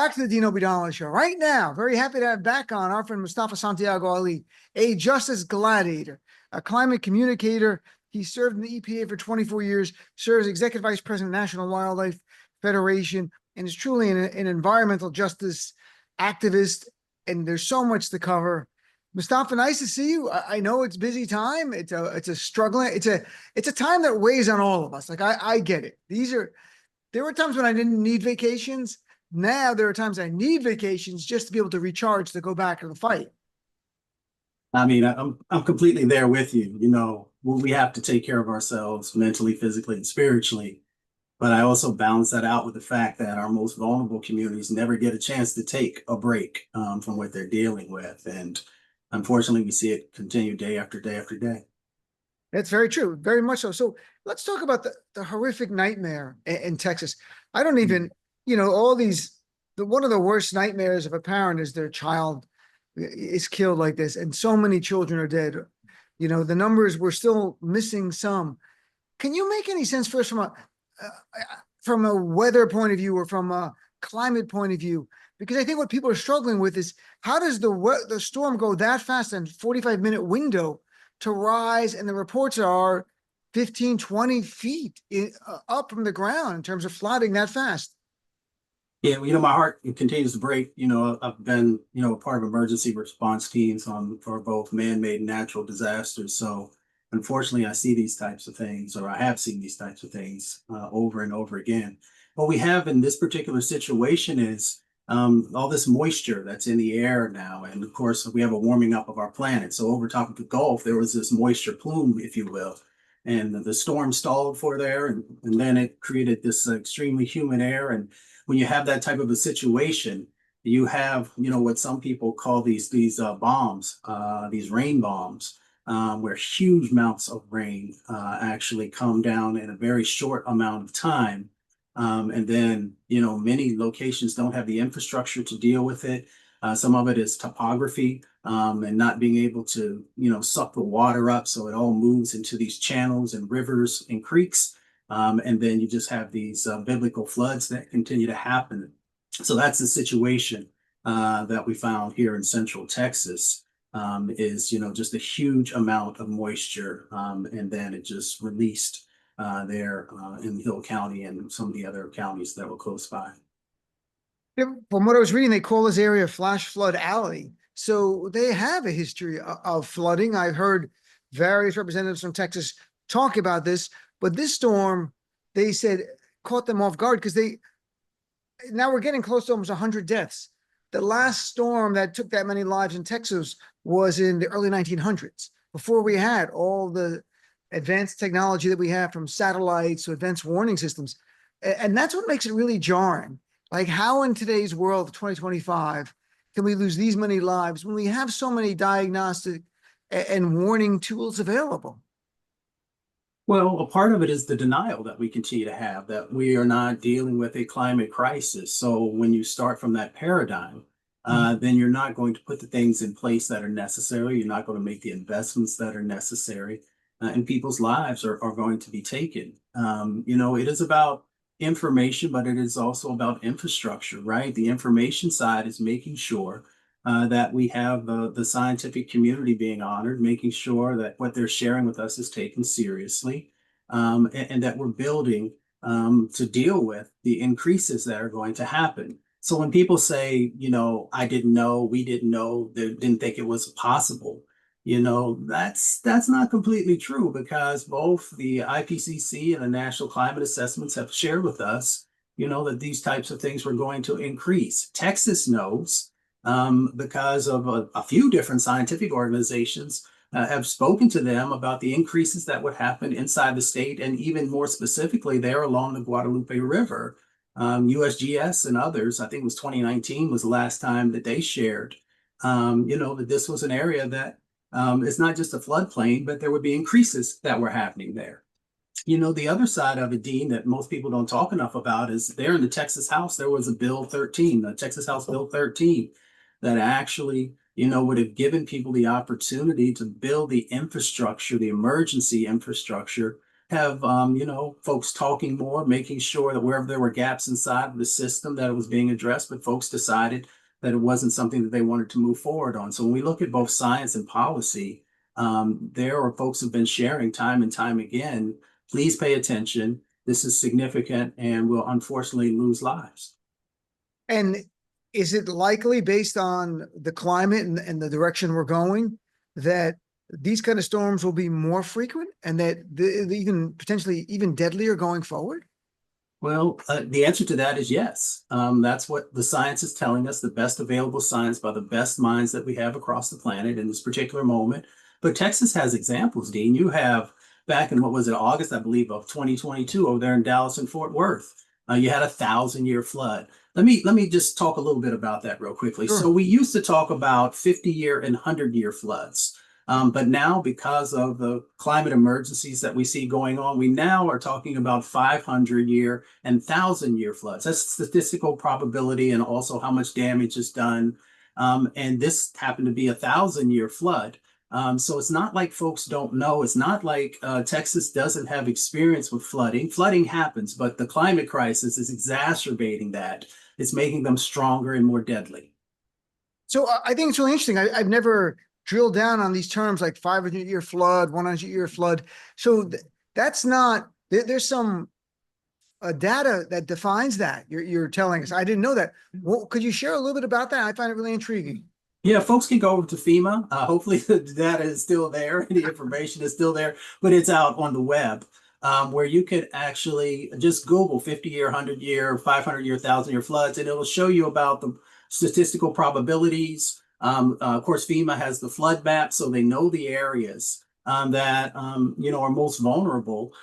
back to the Dean Obeidallah show right now. Very happy to have back on our friend Mustafa Santiago Ali, a justice gladiator, a climate communicator. He served in the EPA for 24 years, serves as executive vice president of National Wildlife Federation, and is truly an environmental justice activist. And there's so much to cover. Mustafa, nice to see you. I know it's busy time. It's a struggling. It's a time that weighs on all of us. Like I get it. There were times when I didn't need vacations. Now there are times I need vacations just to be able to recharge to go back to the fight. I mean, I'm completely there with you. We have to take care of ourselves mentally, physically, and spiritually. But I also balance that out with the fact that our most vulnerable communities never get a chance to take a break from what they're dealing with. And unfortunately, we see it continue day after day after day. That's very true. Very much so. So let's talk about the horrific nightmare in Texas. I don't even, all these, one of the worst nightmares of a parent is their child is killed like this. And so many children are dead. The numbers, we're still missing some. Can you make any sense first from a weather point of view or from a climate point of view? Because I think what people are struggling with is how does the storm go that fast in 45-minute window to rise? And the reports are 15, 20 feet up from the ground in terms of flooding that fast. Yeah, my heart continues to break. I've been, a part of emergency response teams for both man-made and natural disasters. So unfortunately, I see these types of things, or I have seen these types of things over and over again. What we have in this particular situation is all this moisture that's in the air now. And of course, we have a warming up of our planet. So over top of the Gulf, there was this moisture plume, if you will. And the storm stalled for there. And then it created this extremely humid air. And when you have that type of a situation, you have, what some people call these bombs, these rain bombs, where huge amounts of rain actually come down in a very short amount of time. And then, many locations don't have the infrastructure to deal with it. Some of it is topography and not being able to, suck the water up. So it all moves into these channels and rivers and creeks. And then you just have these biblical floods that continue to happen. So that's the situation that we found here in Central Texas is, just a huge amount of moisture. And then it just released there in Hill County and some of the other counties that were close by. From what I was reading, they call this area Flash Flood Alley. So they have a history of flooding. I've heard various representatives from Texas talk about this, but this storm, they said, caught them off guard because now we're getting close to almost 100 deaths. The last storm that took that many lives in Texas was in the early 1900s, before we had all the advanced technology that we have, from satellites to advanced warning systems. And that's what makes it really jarring. Like, how in today's world, 2025, can we lose these many lives when we have so many diagnostic and warning tools available? Well, a part of it is the denial that we continue to have, that we are not dealing with a climate crisis. So when you start from that paradigm, then you're not going to put the things in place that are necessary. You're not going to make the investments that are necessary, and people's lives are going to be taken. It is about information, but it is also about infrastructure, right? The information side is making sure that we have the scientific community being honored, making sure that what they're sharing with us is taken seriously, and that we're building to deal with the increases that are going to happen. So when people say, I didn't know, we didn't know, they didn't think it was possible, that's not completely true, because both the IPCC and the National Climate Assessments have shared with us, that these types of things were going to increase. Texas knows, because of a few different scientific organizations have spoken to them about the increases that would happen inside the state, and even more specifically there along the Guadalupe River. USGS and others, I think it was 2019 was the last time that they shared, that this was an area that it's not just a floodplain, but there would be increases that were happening there. The other side of it, Dean, that most people don't talk enough about is there in the Texas House, there was a Bill 13, the Texas House Bill 13, that actually, would have given people the opportunity to build the infrastructure, the emergency infrastructure, have, folks talking more, making sure that wherever there were gaps inside of the system that it was being addressed, but folks decided that it wasn't something that they wanted to move forward on. So when we look at both science and policy, there are folks who've been sharing time and time again, please pay attention. This is significant and will unfortunately lose lives. And is it likely, based on the climate and the direction we're going, that these kind of storms will be more frequent and that even potentially even deadlier going forward? Well, the answer to that is yes. That's what the science is telling us, the best available science by the best minds that we have across the planet in this particular moment. But Texas has examples, Dean. You have back in, what was it, August, I believe, of 2022 over there in Dallas and Fort Worth. You had a 1,000-year flood. Let me just talk a little bit about that real quickly. Sure. So we used to talk about 50-year and 100-year floods. But now, because of the climate emergencies that we see going on, we now are talking about 500-year and 1,000-year floods. That's statistical probability and also how much damage is done. And this happened to be a 1,000-year flood. So it's not like folks don't know. It's not like Texas doesn't have experience with flooding. Flooding happens, but the climate crisis is exacerbating that. It's making them stronger and more deadly. So I think it's really interesting. I've never drilled down on these terms like 500-year flood, 100-year flood. So that's not, there's some data that defines that you're telling us. I didn't know that. Well, could you share a little bit about that? I find it really intriguing. Yeah, folks can go over to FEMA. Hopefully the data is still there, the information is still there, but it's out on the web, where you could actually just Google 50-year, 100-year, 500-year, 1,000-year floods, and it'll show you about the statistical probabilities. Of course, FEMA has the flood map, so they know the areas that are most vulnerable.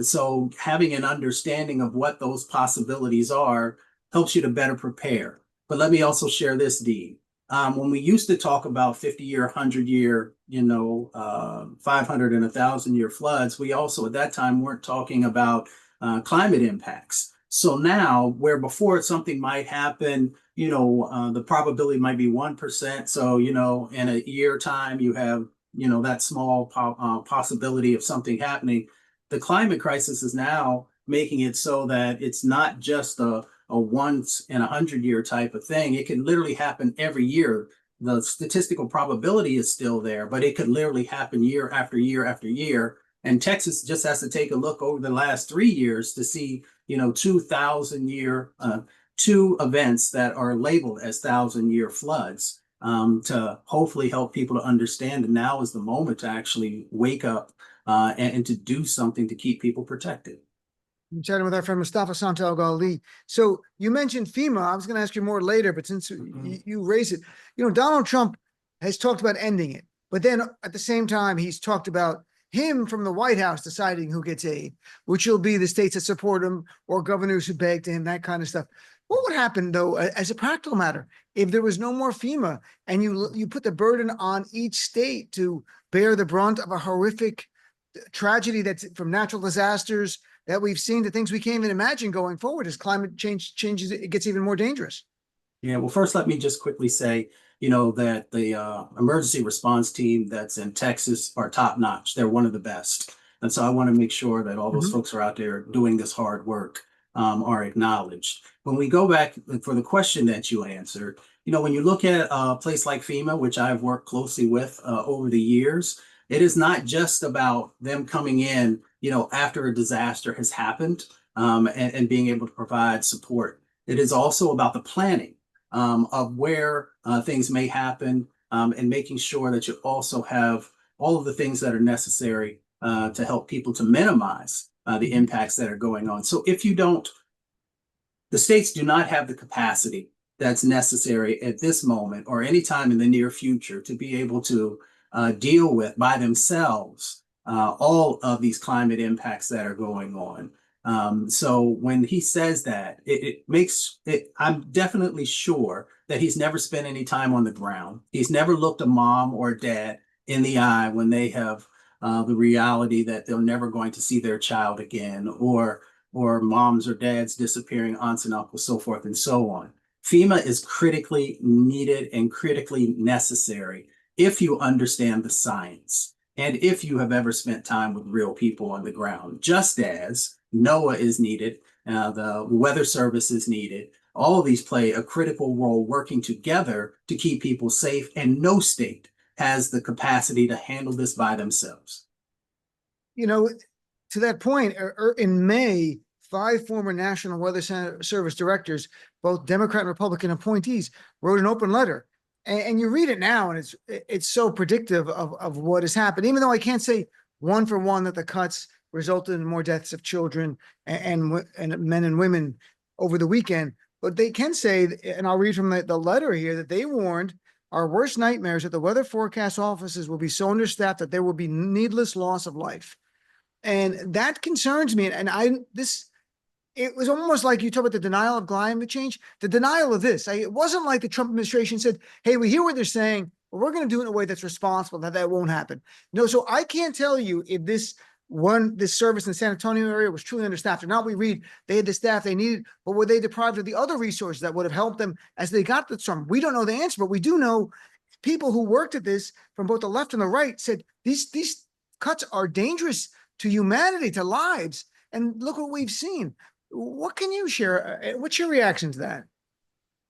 So having an understanding of what those possibilities are helps you to better prepare. But let me also share this, Dean. When we used to talk about 50-year, 100-year, 500 and 1,000-year floods, we also at that time weren't talking about climate impacts. So now, where before something might happen, the probability might be 1%. So, in a year time, you have, that small possibility of something happening. The climate crisis is now making it so that it's not just a once in 100-year type of thing. It can literally happen every year. The statistical probability is still there, but it could literally happen year after year after year. And Texas just has to take a look over the last 3 years to see, 2,000-year, two events that are labeled as 1,000-year floods, to hopefully help people to understand. And now is the moment to actually wake up and to do something to keep people protected. I'm chatting with our friend Mustafa Santiago Ali. So you mentioned FEMA. I was going to ask you more later, but since you raised it, Donald Trump has talked about ending it, but then at the same time, he's talked about him from the White House deciding who gets aid, which will be the states that support him or governors who beg to him, that kind of stuff. What would happen, though, as a practical matter, if there was no more FEMA and you put the burden on each state to bear the brunt of a horrific tragedy that's from natural disasters that we've seen, the things we can't even imagine going forward as climate change changes, it gets even more dangerous? Yeah, well, first, let me just quickly say, that the emergency response team that's in Texas are top notch. They're one of the best. And so I want to make sure that all those folks are out there doing this hard work are acknowledged. When we go back for the question that you answered, when you look at a place like FEMA, which I've worked closely with over the years, it is not just about them coming in, after a disaster has happened and being able to provide support. It is also about the planning of where things may happen and making sure that you also have all of the things that are necessary to help people to minimize the impacts that are going on. So if you don't, the states do not have the capacity that's necessary at this moment or any time in the near future to be able to deal with by themselves all of these climate impacts that are going on. So when he says that, it makes it, I'm definitely sure that he's never spent any time on the ground. He's never looked a mom or a dad in the eye when they have the reality that they're never going to see their child again, or moms or dads disappearing, aunts and uncles, so forth and so on. FEMA is critically needed and critically necessary if you understand the science. and if you have ever spent time with real people on the ground, just as NOAA is needed, the Weather Service is needed. All of these play a critical role working together to keep people safe, and no state has the capacity to handle this by themselves. You know, to that point, in May, 5 former National Weather Service directors, both Democrat and Republican appointees, wrote an open letter. And you read it now, and it's so predictive of what has happened. Even though I can't say one for one that the cuts resulted in more deaths of children and men and women over the weekend, but they can say, and I'll read from the letter here, that they warned, our worst nightmares that the weather forecast offices will be so understaffed that there will be needless loss of life. And that concerns me. And it was almost like you talk about the denial of climate change, the denial of this. It wasn't like the Trump administration said, hey, we hear what they're saying, but we're going to do it in a way that's responsible, that won't happen. No, so I can't tell you if this service in the San Antonio area was truly understaffed or not. We read they had the staff they needed, but were they deprived of the other resources that would have helped them as they got the storm? We don't know the answer, but we do know people who worked at this from both the left and the right said these cuts are dangerous to humanity, to lives. And look what we've seen. What can you share? What's your reaction to that?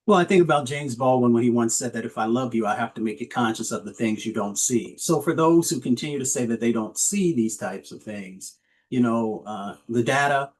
Well, I think about James Baldwin when he once said that if I love you, I have to make you conscious of the things you don't see. So for those who continue to say that they don't see these types of things, the data,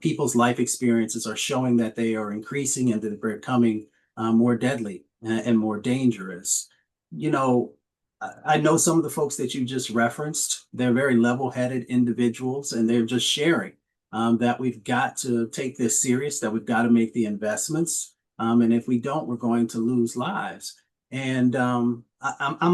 people's life experiences are showing that they are increasing and that they're becoming more deadly and more dangerous. I know some of the folks that you just referenced. They're very level-headed individuals, and they're just sharing that we've got to take this serious, that we've got to make the investments. And if we don't, we're going to lose lives. And I'm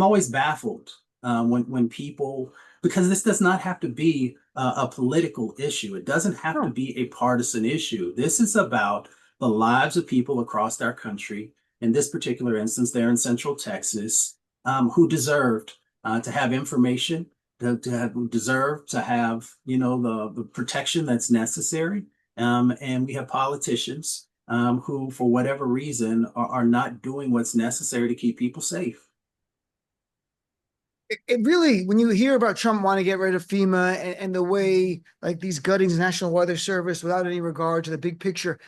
always baffled when people, because this does not have to be a political issue. It doesn't have to be a partisan issue. This is about the lives of people across our country. In this particular instance, they're in Central Texas, who deserved to have information, who deserve to have, the protection that's necessary. And we have politicians who, for whatever reason, are not doing what's necessary to keep people safe. It really, when you hear about Trump wanting to get rid of FEMA and the way, like these guttings, the National Weather Service, without any regard to the big picture,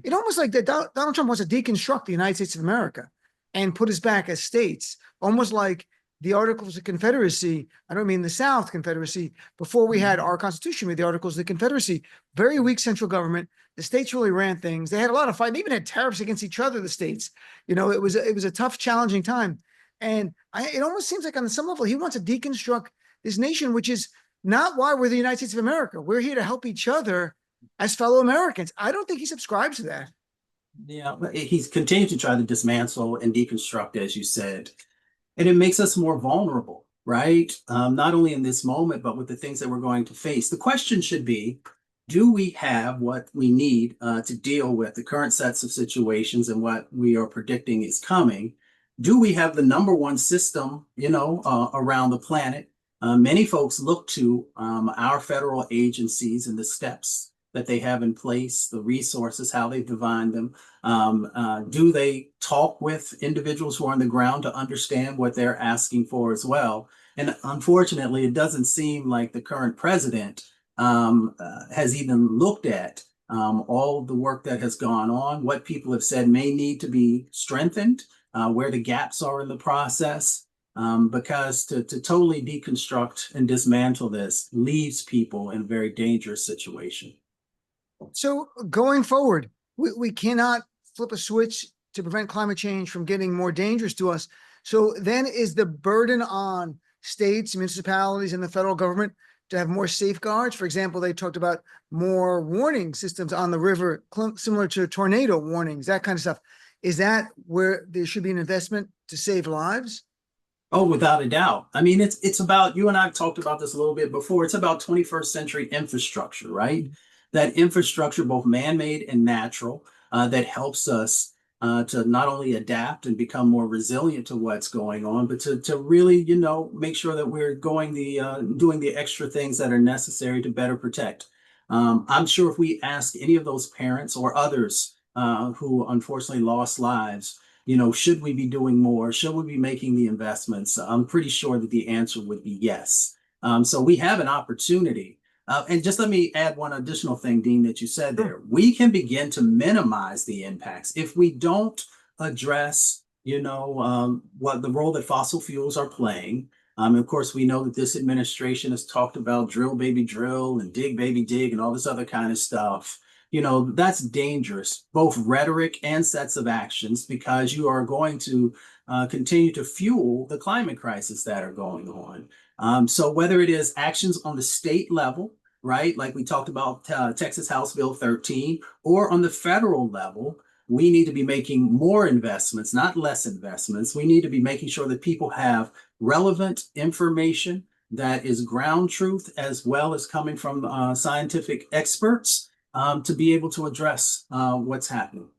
it almost like that Donald Trump wants to deconstruct the United States of America and put us back as states, almost like the Articles of Confederacy. I don't mean the South Confederacy. Before we had our Constitution, we had the Articles of the Confederacy. Very weak central government. The states really ran things. They had a lot of fight. They even had tariffs against each other, the states. It was a tough, challenging time. And it almost seems like on some level, he wants to deconstruct this nation, which is not why we're the United States of America. We're here to help each other as fellow Americans. I don't think he subscribes to that. Yeah, he's continued to try to dismantle and deconstruct, as you said, and it makes us more vulnerable, right? Not only in this moment, but with the things that we're going to face. The question should be, do we have what we need to deal with the current sets of situations and what we are predicting is coming? Do we have the number one system, around the planet? Many folks look to our federal agencies and the steps that they have in place, the resources, how they've divined them. Do they talk with individuals who are on the ground to understand what they're asking for as well? And unfortunately, it doesn't seem like the current president has even looked at all the work that has gone on, what people have said may need to be strengthened, where the gaps are in the process. Because to totally deconstruct and dismantle this leaves people in a very dangerous situation. So going forward, we cannot flip a switch to prevent climate change from getting more dangerous to us. So then is the burden on states, municipalities, and the federal government to have more safeguards? For example, they talked about more warning systems on the river, similar to tornado warnings, that kind of stuff. Is that where there should be an investment to save lives? Oh, without a doubt. I mean, it's about, you and I have talked about this a little bit before. It's about 21st century infrastructure, right? That infrastructure, both man-made and natural, that helps us to not only adapt and become more resilient to what's going on, but to really, make sure that we're doing the extra things that are necessary to better protect. I'm sure if we ask any of those parents or others who unfortunately lost lives, should we be doing more? Should we be making the investments? I'm pretty sure that the answer would be yes. So we have an opportunity. And just let me add one additional thing, Dean, that you said there. We can begin to minimize the impacts if we don't address, what the role that fossil fuels are playing. Of course, we know that this administration has talked about drill, baby, drill, and dig, baby, dig, and all this other kind of stuff. That's dangerous, both rhetoric and sets of actions, because you are going to continue to fuel the climate crisis that are going on. So whether it is actions on the state level, right, like we talked about Texas House Bill 13, or on the federal level, we need to be making more investments, not less investments. We need to be making sure that people have relevant information that is ground truth, as well as coming from scientific experts, to be able to address what's happening.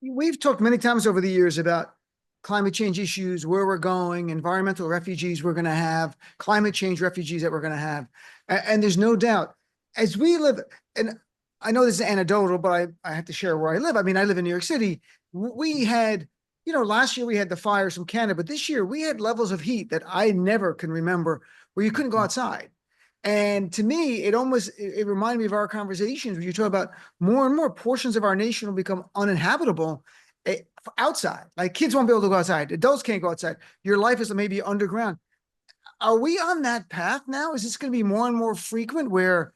We've talked many times over the years about climate change issues, where we're going, environmental refugees we're going to have, climate change refugees that we're going to have. And there's no doubt, as we live, and I know this is anecdotal, but I have to share where I live. I mean, I live in New York City. We had, last year we had the fires from Canada, but this year we had levels of heat that I never can remember where you couldn't go outside. And to me, it reminded me of our conversations where you talk about more and more portions of our nation will become uninhabitable outside. Like kids won't be able to go outside. Adults can't go outside. Your life is maybe underground. Are we on that path now? Is this going to be more and more frequent where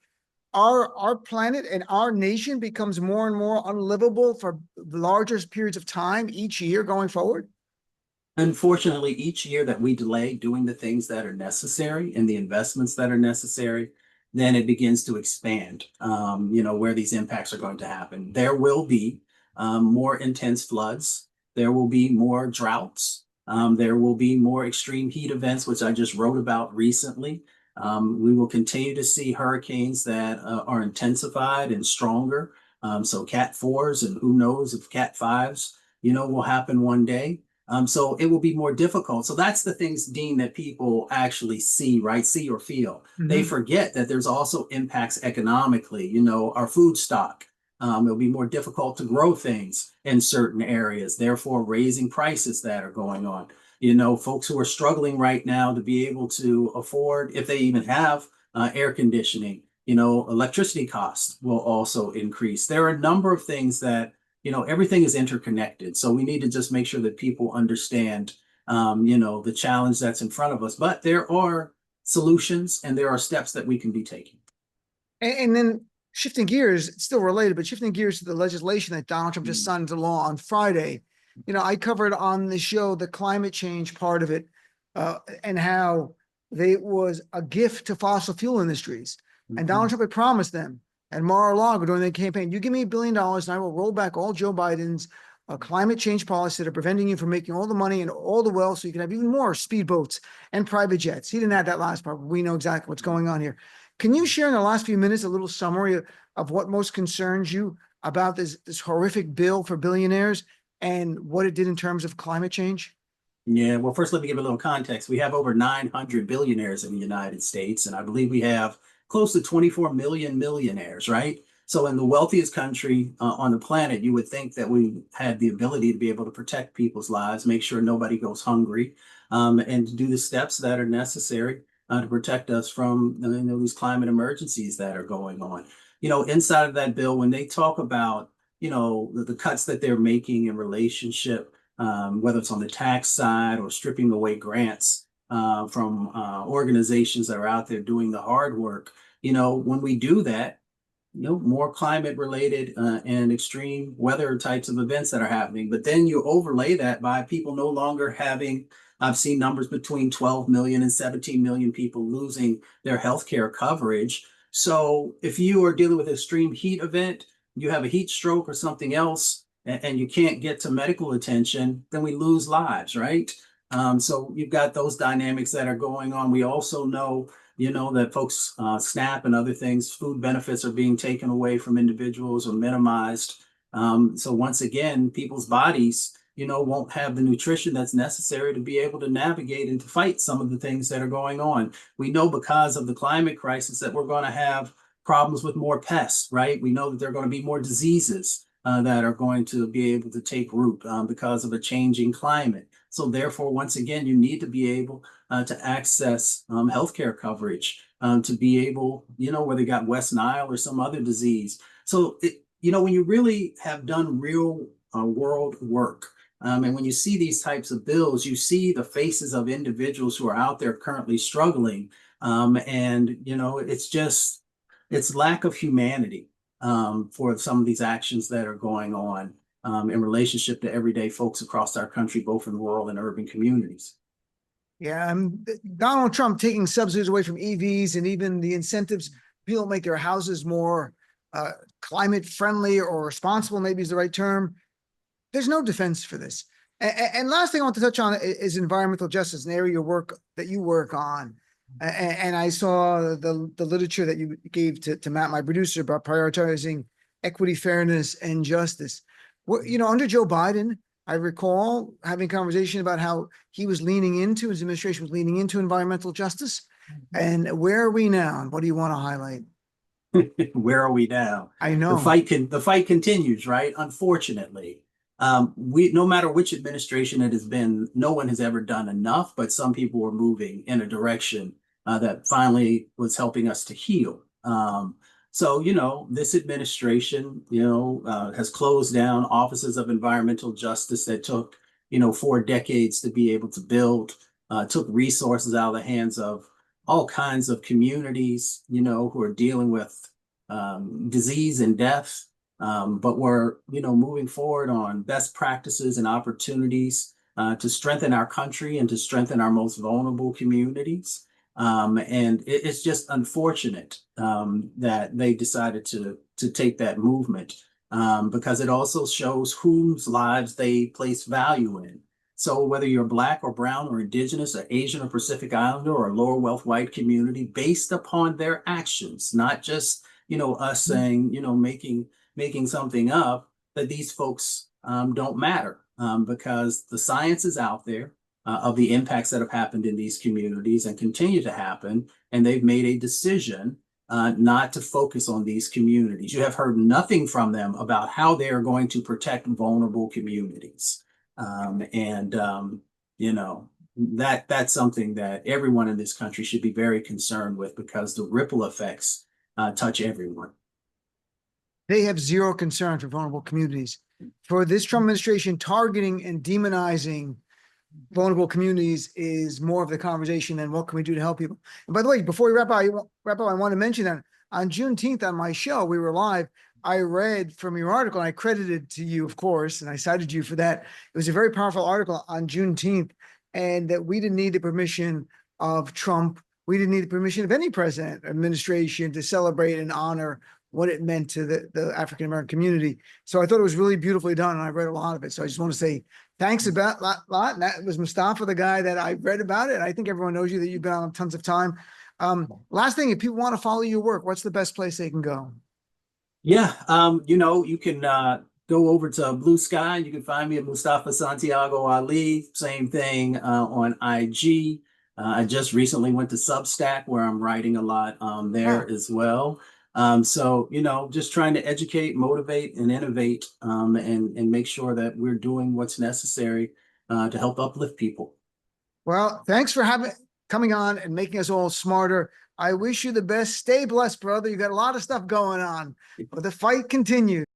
our planet and our nation becomes more and more unlivable for larger periods of time each year going forward? Unfortunately, each year that we delay doing the things that are necessary and the investments that are necessary, then it begins to expand, where these impacts are going to happen. There will be more intense floods. There will be more droughts. There will be more extreme heat events, which I just wrote about recently. We will continue to see hurricanes that are intensified and stronger. So Cat 4s, and who knows if Cat 5s, will happen one day. So it will be more difficult. So that's the things, Dean, that people actually see, right? See or feel. Mm-hmm. They forget that there's also impacts economically, our food stock. It'll be more difficult to grow things in certain areas, therefore raising prices that are going on. Folks who are struggling right now to be able to afford, if they even have air conditioning, electricity costs will also increase. There are a number of things that everything is interconnected. So we need to just make sure that people understand, the challenge that's in front of us. But there are solutions and there are steps that we can be taking. And then shifting gears, it's still related, but shifting gears to the legislation that Donald Trump just signed into law on Friday. I covered on the show the climate change part of it and how it was a gift to fossil fuel industries. Mm-hmm. And Donald Trump had promised them at Mar-a-Lago during the campaign, you give me $1 billion and I will roll back all Joe Biden's climate change policies that are preventing you from making all the money and all the wealth so you can have even more speedboats and private jets. He didn't add that last part, but we know exactly what's going on here. Can you share in the last few minutes a little summary of what most concerns you about this horrific bill for billionaires and what it did in terms of climate change? Yeah, well, first, let me give a little context. We have over 900 billionaires in the United States, and I believe we have close to 24 million millionaires, right? So in the wealthiest country on the planet, you would think that we had the ability to be able to protect people's lives, make sure nobody goes hungry, and to do the steps that are necessary to protect us from these climate emergencies that are going on. Inside of that bill, when they talk about, the cuts that they're making in relationship, whether it's on the tax side or stripping away grants from organizations that are out there doing the hard work, when we do that, more climate related and extreme weather types of events that are happening. But then you overlay that by people no longer having, I've seen numbers between 12 million and 17 million people losing their healthcare coverage. So if you are dealing with an extreme heat event, you have a heat stroke or something else, and you can't get to medical attention, then we lose lives, right? So you've got those dynamics that are going on. We also know, that folks, SNAP and other things, food benefits are being taken away from individuals or minimized. So once again, people's bodies, won't have the nutrition that's necessary to be able to navigate and to fight some of the things that are going on. We know because of the climate crisis that we're going to have problems with more pests, right? We know that there are going to be more diseases that are going to be able to take root because of a changing climate. So therefore, once again, you need to be able to access healthcare coverage, to be able, whether you got West Nile or some other disease. So, when you really have done real world work, and when you see these types of bills, you see the faces of individuals who are out there currently struggling. And, it's lack of humanity for some of these actions that are going on in relationship to everyday folks across our country, both in rural and urban communities. Yeah, Donald Trump taking subsidies away from EVs and even the incentives people make their houses more climate friendly or responsible, maybe is the right term. There's no defense for this. And last thing I want to touch on is environmental justice, an area that you work on. And I saw the literature that you gave to Matt, my producer, about prioritizing equity, fairness, and justice. Under Joe Biden, I recall having a conversation about how his administration was leaning into environmental justice. And where are we now? What do you want to highlight? Where are we now? I know. The fight continues, right? Unfortunately. No matter which administration it has been, no one has ever done enough, but some people were moving in a direction that finally was helping us to heal. So, this administration, has closed down offices of environmental justice that took, 4 decades to be able to build, took resources out of the hands of all kinds of communities, who are dealing with disease and death. But we're, moving forward on best practices and opportunities to strengthen our country and to strengthen our most vulnerable communities. And it's just unfortunate that they decided to take that movement because it also shows whose lives they place value in. So whether you're Black or brown or indigenous or Asian or Pacific Islander or lower wealth white community, based upon their actions, not just, us saying, making something up, that these folks don't matter because the science is out there of the impacts that have happened in these communities and continue to happen. And they've made a decision not to focus on these communities. You have heard nothing from them about how they are going to protect vulnerable communities. That's something that everyone in this country should be very concerned with because the ripple effects touch everyone. They have zero concern for vulnerable communities. For this Trump administration, targeting and demonizing vulnerable communities is more of the conversation than what can we do to help people. And by the way, before we wrap up, I want to mention that on Juneteenth on my show, we were live. I read from your article, and I credited to you, of course, and I cited you for that. It was a very powerful article on Juneteenth, and that we didn't need the permission of Trump. We didn't need the permission of any president, administration to celebrate and honor what it meant to the African-American community. So I thought it was really beautifully done, and I read a lot of it. So I just want to say thanks a lot. That was Mustafa, the guy that I read about it. I think everyone knows you, that you've been on tons of time. Last thing, if people want to follow your work, what's the best place they can go? Yeah, you can go over to Blue Sky. You can find me at Mustafa Santiago Ali. Same thing on IG. I just recently went to Substack where I'm writing a lot there as well. So, just trying to educate, motivate, and innovate and make sure that we're doing what's necessary to help uplift people. Well, thanks for coming on and making us all smarter. I wish you the best. Stay blessed, brother. You got a lot of stuff going on, but the fight continues.